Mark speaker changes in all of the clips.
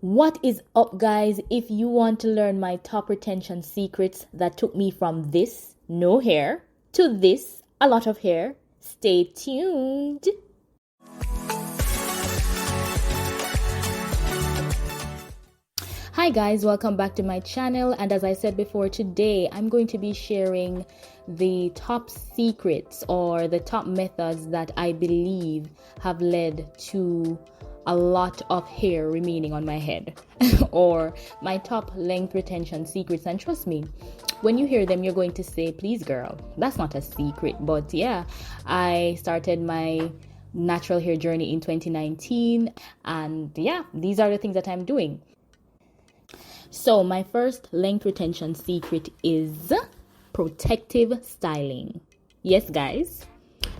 Speaker 1: What is up, guys? If you want to learn my top retention secrets that took me from this, no hair, to this, a lot of hair, stay tuned. Hi guys, welcome back to my channel, and as I said before, today I'm going to be sharing the top secrets or the top methods that I believe have led to a lot of hair remaining on my head or my top length retention secrets. And trust me, when you hear them, you're going to say, please girl, that's not a secret. But yeah, I started my natural hair journey in 2019, and yeah, these are the things that I'm doing. So my first length retention secret is protective styling. Yes, guys,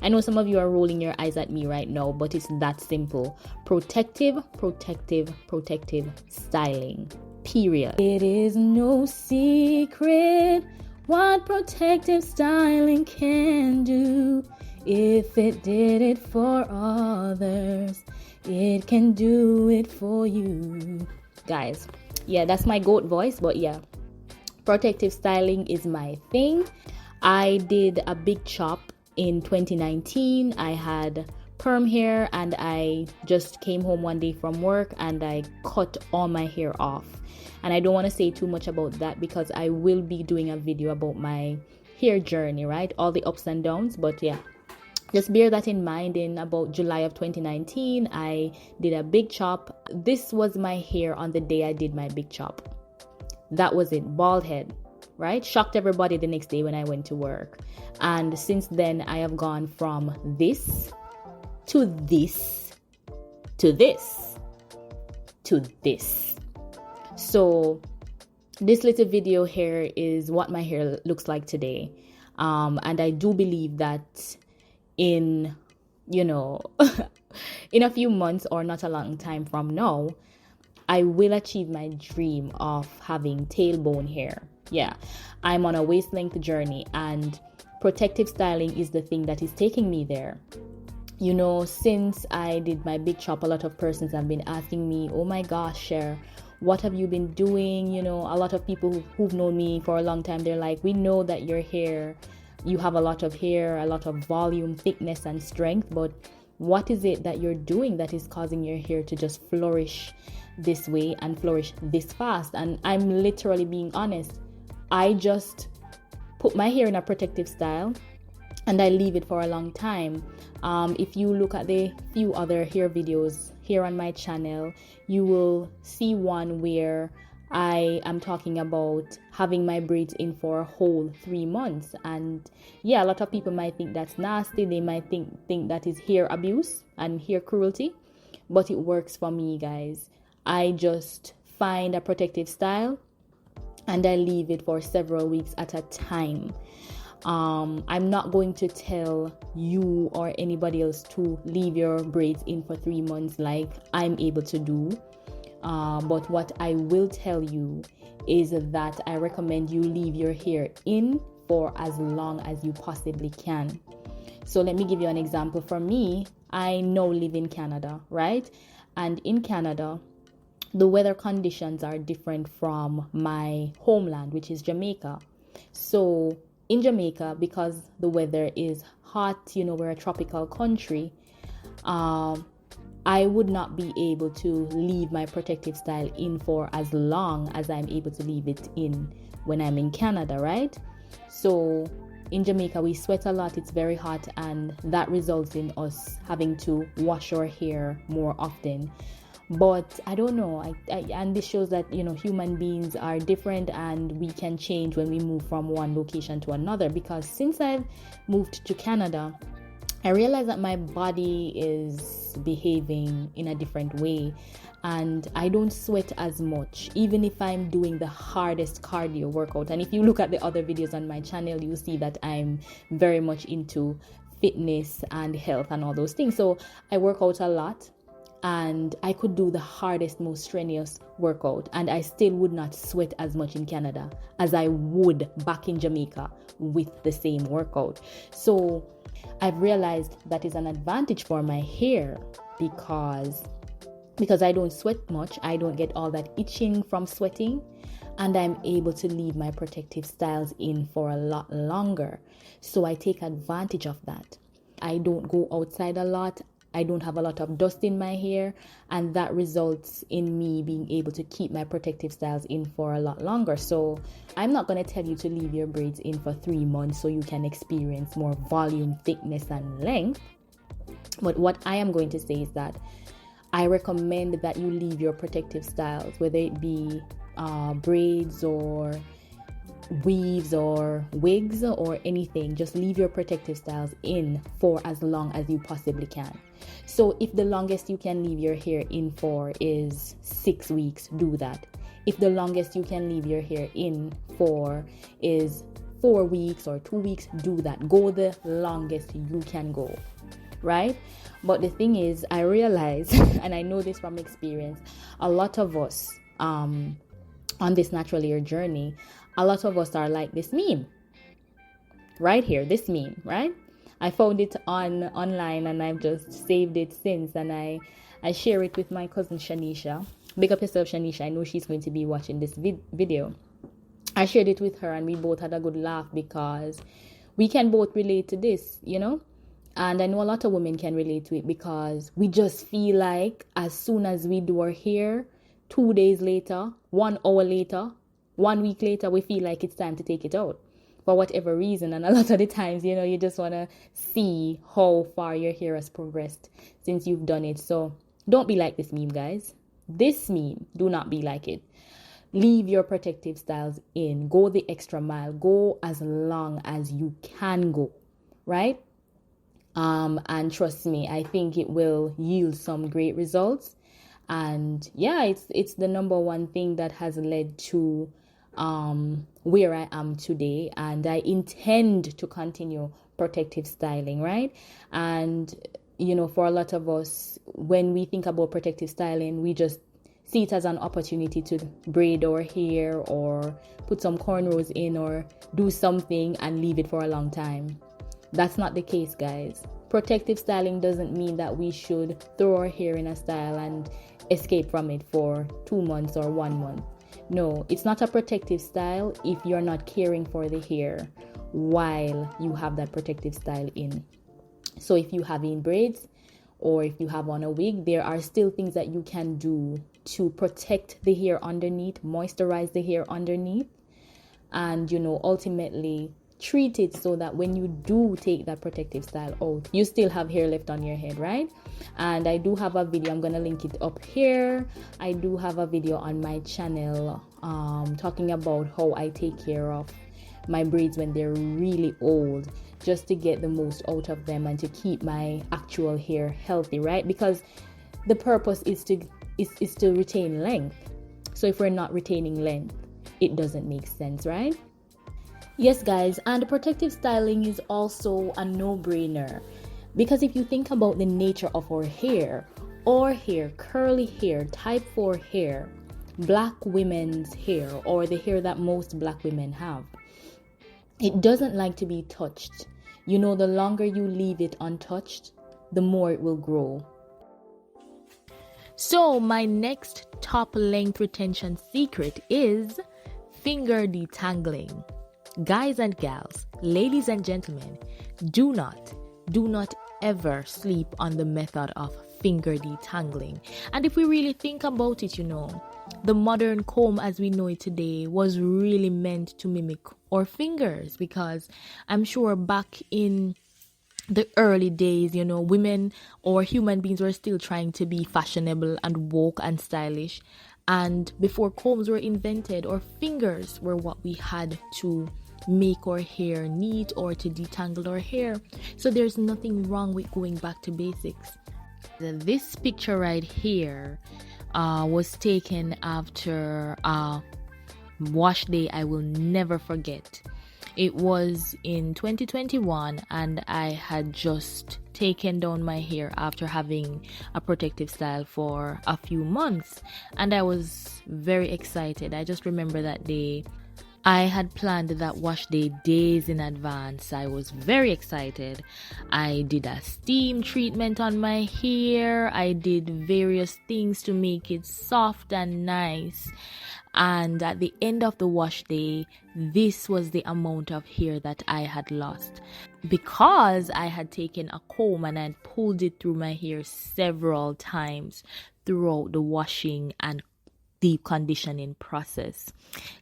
Speaker 1: I know some of you are rolling your eyes at me right now, but it's that simple. Protective styling. Period. It is no secret what protective styling can do. If it did it for others, it can do it for you. Guys, yeah, that's my goat voice, but yeah, protective styling is my thing. I did a big chop in 2019. I had perm hair and I just came home one day from work and I cut all my hair off. And I don't want to say too much about that because I will be doing a video about my hair journey, right? All the ups and downs. But yeah, just bear that in mind. In about July of 2019, I did a big chop. This was my hair on the day I did my big chop. That was it, bald head, right? Shocked everybody the next day when I went to work. And since then, I have gone from this to this to this to this. So this little video here is what my hair looks like today. And I do believe that in in a few months or not a long time from now, I will achieve my dream of having tailbone hair. Yeah, I'm on a waist length journey and protective styling is the thing that is taking me there. You know, since I did my big chop, a lot of persons have been asking me, oh my gosh, Cher, what have you been doing? You know, a lot of people who've known me for a long time, they're like, we know that your hair, you have a lot of hair, a lot of volume, thickness, and strength, but what is it that you're doing that is causing your hair to just flourish this way and flourish this fast? And I'm literally being honest. I just put my hair in a protective style and I leave it for a long time. If you look at the few other hair videos here on my channel, you will see one where I am talking about having my braids in for a whole 3 months. And yeah, a lot of people might think that's nasty. They might think that is hair abuse and hair cruelty, but it works for me, guys. I just find a protective style and I leave it for several weeks at a time. I'm not going to tell you or anybody else to leave your braids in for 3 months like I'm able to do. But what I will tell you is that I recommend you leave your hair in for as long as you possibly can. So let me give you an example. For me, I now live in Canada, right? And in Canada, the weather conditions are different from my homeland, which is Jamaica. So in Jamaica, because the weather is hot, you know, we're a tropical country, I would not be able to leave my protective style in for as long as I'm able to leave it in when I'm in Canada, right? So in Jamaica, we sweat a lot, it's very hot, and that results in us having to wash our hair more often. But I don't know, and this shows that, you know, human beings are different and we can change when we move from one location to another. Because since I've moved to Canada, I realize that my body is behaving in a different way and I don't sweat as much, even if I'm doing the hardest cardio workout. And if you look at the other videos on my channel, you'll see that I'm very much into fitness and health and all those things. So I work out a lot and I could do the hardest, most strenuous workout and I still would not sweat as much in Canada as I would back in Jamaica with the same workout. So I've realized that is an advantage for my hair because because I don't sweat much. I don't get all that itching from sweating, and I'm able to leave my protective styles in for a lot longer. So I take advantage of that. I don't go outside a lot. I don't have a lot of dust in my hair, and that results in me being able to keep my protective styles in for a lot longer. So I'm not going to tell you to leave your braids in for 3 months so you can experience more volume, thickness, and length. But what I am going to say is that I recommend that you leave your protective styles, whether it be braids or weaves or wigs or anything. Just leave your protective styles in for as long as you possibly can. So if the longest you can leave your hair in for is 6 weeks, do that. If the longest you can leave your hair in for is 4 weeks or 2 weeks, do that. Go the longest you can go, right? But the thing is, I realize, and I know this from experience, a lot of us on this natural hair journey, a lot of us are like this meme right here, this meme, right? I found it online and I've just saved it since, and I share it with my cousin Shanisha. Big up yourself, Shanisha. I know she's going to be watching this video. I shared it with her and we both had a good laugh because we can both relate to this, you know? And I know a lot of women can relate to it because we just feel like as soon as we do our hair, 2 days later, 1 hour later, 1 week later, we feel like it's time to take it out for whatever reason. And a lot of the times, you know, you just want to see how far your hair has progressed since you've done it. So don't be like this meme, guys. This meme, do not be like it. Leave your protective styles in. Go the extra mile. Go as long as you can go, right? And trust me, I think it will yield some great results. And yeah, it's the number one thing that has led to where I am today, and I intend to continue protective styling, right? And you know, for a lot of us, when we think about protective styling, we just see it as an opportunity to braid our hair or put some cornrows in or do something and leave it for a long time. That's not the case, guys. Protective styling doesn't mean that we should throw our hair in a style and escape from it for 2 months or 1 month. No, it's not a protective style if you're not caring for the hair while you have that protective style in. So if you have in braids or if you have on a wig, there are still things that you can do to protect the hair underneath, moisturize the hair underneath, and, you know, ultimately treat it so that when you do take that protective style out, you still have hair left on your head, right? And I do have a video, I'm gonna link it up here. I do have a video on my channel talking about how I take care of my braids when they're really old, just to get the most out of them and to keep my actual hair healthy, right? Because the purpose is to retain length. So if we're not retaining length, it doesn't make sense, right? Yes, guys, and protective styling is also a no-brainer, because if you think about the nature of our hair, curly hair, type 4 hair, black women's hair, or the hair that most black women have, it doesn't like to be touched. You know, the longer you leave it untouched, the more it will grow. So my next top length retention secret is finger detangling. Guys and gals, ladies and gentlemen, do not ever sleep on the method of finger detangling. And if we really think about it, you know, the modern comb as we know it today was really meant to mimic our fingers, because I'm sure back in the early days, you know, women or human beings were still trying to be fashionable and woke and stylish. And before combs were invented, our fingers were what we had to make our hair neat or to detangle our hair. So there's nothing wrong with going back to basics. This picture right here was taken after a wash day I will never forget. It was in 2021 and I had just taken down my hair after having a protective style for a few months, and I was very excited. I just remember that day I had planned that wash day days in advance. I was very excited. I did a steam treatment on my hair. I did various things to make it soft and nice. And at the end of the wash day, this was the amount of hair that I had lost. Because I had taken a comb and I pulled it through my hair several times throughout the washing and deep conditioning process.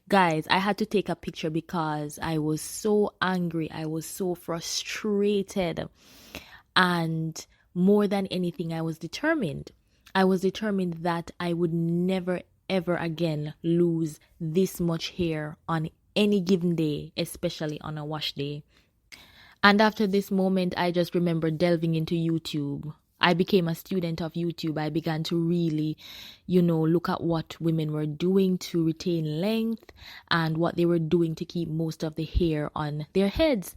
Speaker 1: Guys, I had to take a picture because I was so angry. I was so frustrated. And more than anything, I was determined. I was determined that I would never, ever again lose this much hair on any given day, especially on a wash day. And after this moment, I just remember delving into YouTube. I became a student of YouTube. I began to really, look at what women were doing to retain length and what they were doing to keep most of the hair on their heads.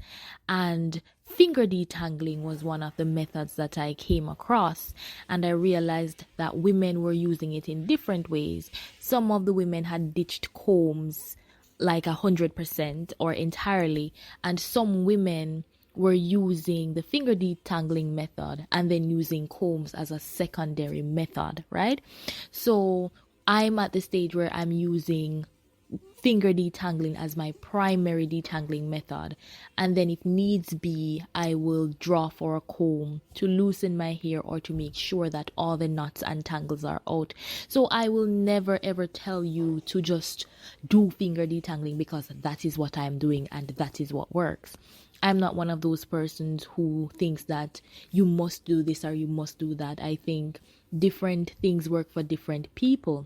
Speaker 1: And finger detangling was one of the methods that I came across. And I realized that women were using it in different ways. Some of the women had ditched combs like 100% or entirely, and some women were using the finger detangling method and then using combs as a secondary method, right? So I'm at the stage where I'm using finger detangling as my primary detangling method, and then if needs be, I will draw for a comb to loosen my hair or to make sure that all the knots and tangles are out. So I will never ever tell you to just do finger detangling because that is what I'm doing and that is what works. I'm not one of those persons who thinks that you must do this or you must do that. I think different things work for different people.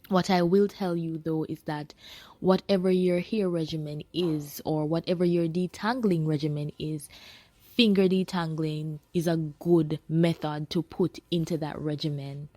Speaker 1: What I will tell you though is that whatever your hair regimen is or whatever your detangling regimen is, finger detangling is a good method to put into that regimen.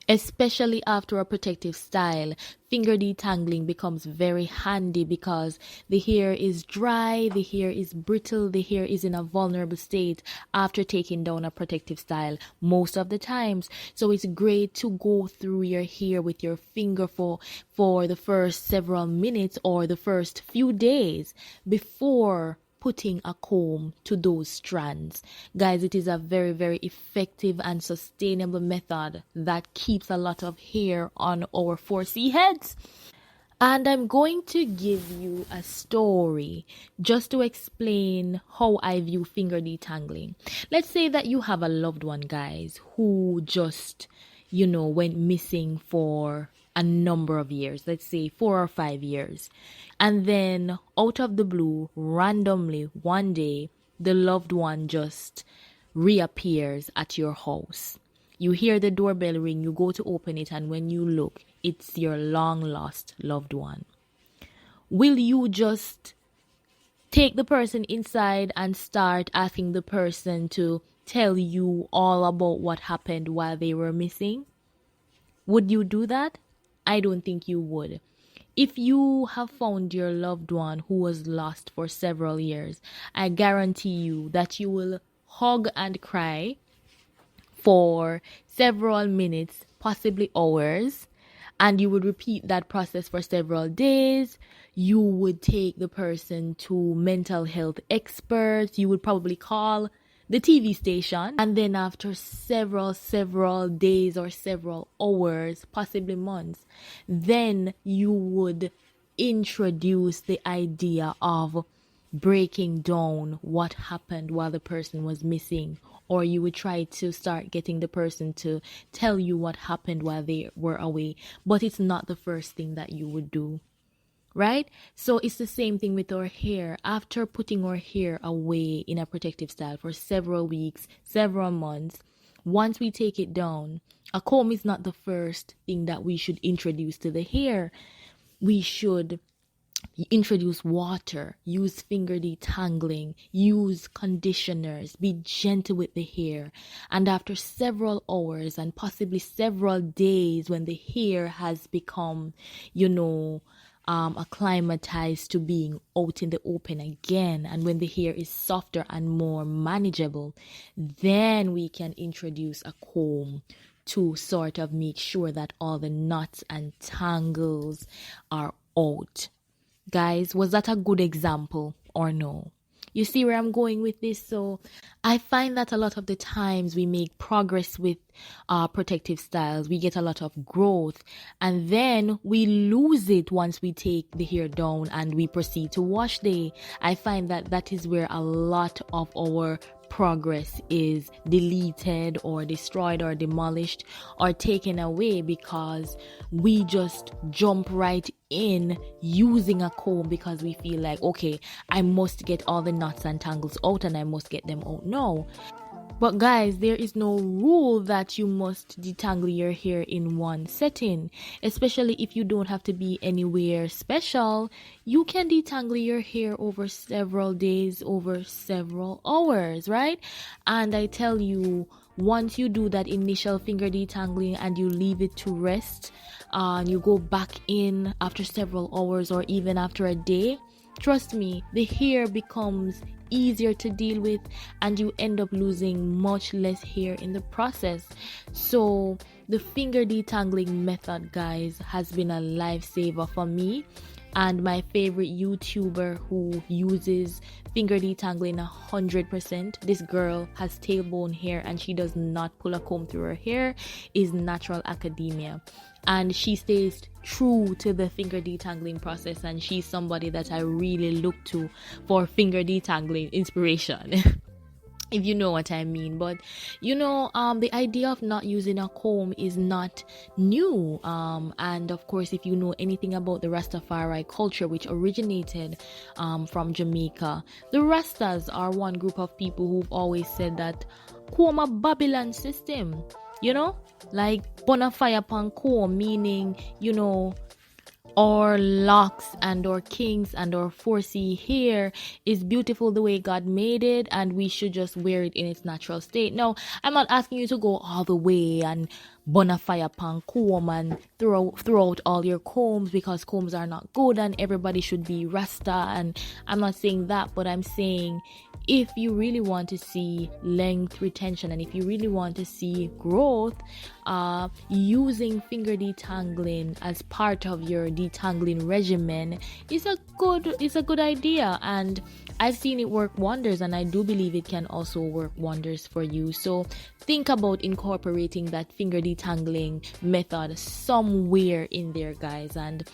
Speaker 1: Especially after a protective style, finger detangling becomes very handy because the hair is dry, the hair is brittle, the hair is in a vulnerable state after taking down a protective style most of the times. So it's great to go through your hair with your finger for the first several minutes or the first few days before putting a comb to those strands. Guys, it is a very, very effective and sustainable method that keeps a lot of hair on our 4C heads. And I'm going to give you a story just to explain how I view finger detangling. Let's say that you have a loved one, guys, who just, went missing for a number of years, let's say 4 or 5 years. And then out of the blue, randomly, one day, the loved one just reappears at your house. You hear the doorbell ring, you go to open it, and when you look, it's your long lost loved one. Will you just take the person inside and start asking the person to tell you all about what happened while they were missing? Would you do that? I don't think you would. If you have found your loved one who was lost for several years, I guarantee you that you will hug and cry for several minutes, possibly hours, and you would repeat that process for several days. You would take the person to mental health experts. You would probably call the TV station, and then after several days or several hours, possibly months, then you would introduce the idea of breaking down what happened while the person was missing, or you would try to start getting the person to tell you what happened while they were away, but it's not the first thing that you would do. Right? So it's the same thing with our hair. After putting our hair away in a protective style for several weeks, several months, once we take it down, a comb is not the first thing that we should introduce to the hair. We should introduce water, use finger detangling, use conditioners, be gentle with the hair. And after several hours and possibly several days, when the hair has become, acclimatized to being out in the open again, and when the hair is softer and more manageable, then we can introduce a comb to sort of make sure that all the knots and tangles are out. Guys, was that a good example or no? You see where I'm going with this? So I find that a lot of the times we make progress with protective styles. We get a lot of growth, and then we lose it once we take the hair down and we proceed to wash day. I find that that is where a lot of our progress is deleted or destroyed or demolished or taken away, because we just jump right in using a comb because we feel like, okay, I must get all the knots and tangles out and I must get them out. No. But guys, there is no rule that you must detangle your hair in one setting, especially if you don't have to be anywhere special. You can detangle your hair over several days, over several hours, right? And I tell you, once you do that initial finger detangling and you leave it to rest, and you go back in after several hours or even after a day, trust me, the hair becomes easier to deal with and you end up losing much less hair in the process. So the finger detangling method, guys, has been a lifesaver for me. And my favorite YouTuber who uses finger detangling 100%, this girl has tailbone hair and she does not pull a comb through her hair, is Natural Academia. And she stays true to the finger detangling process, and she's somebody that I really look to for finger detangling inspiration. If you know what I mean. But the idea of not using a comb is not new, and of course, if you know anything about the Rastafari culture, which originated from Jamaica, the Rastas are one group of people who've always said that comb a Babylon system, like bonafire pan comb, meaning or locks and or kinks and or 4C hair is beautiful the way God made it, and we should just wear it in its natural state. Now, I'm not asking you to go all the way and bonafire pan comb and throw out all your combs, because combs are not good and everybody should be Rasta, and I'm not saying that, but I'm saying if you really want to see length retention and if you really want to see growth, using finger detangling as part of your detangling regimen is a good idea, and I've seen it work wonders, and I do believe it can also work wonders for you. So think about incorporating that finger detangling method somewhere in there, guys, and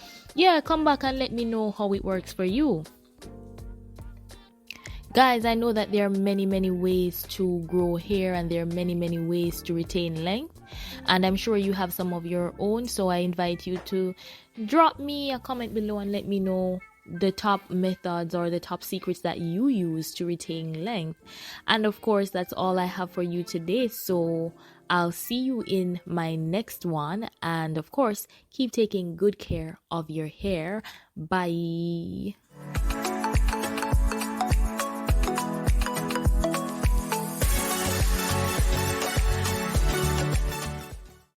Speaker 1: come back and let me know how it works for you. Guys, I know that there are many ways to grow hair, and there are many ways to retain length, and I'm sure you have some of your own. So I invite you to drop me a comment below and let me know the top methods or the top secrets that you use to retain length. And of course, that's all I have for you today. So I'll see you in my next one, and of course, keep taking good care of your hair. Bye.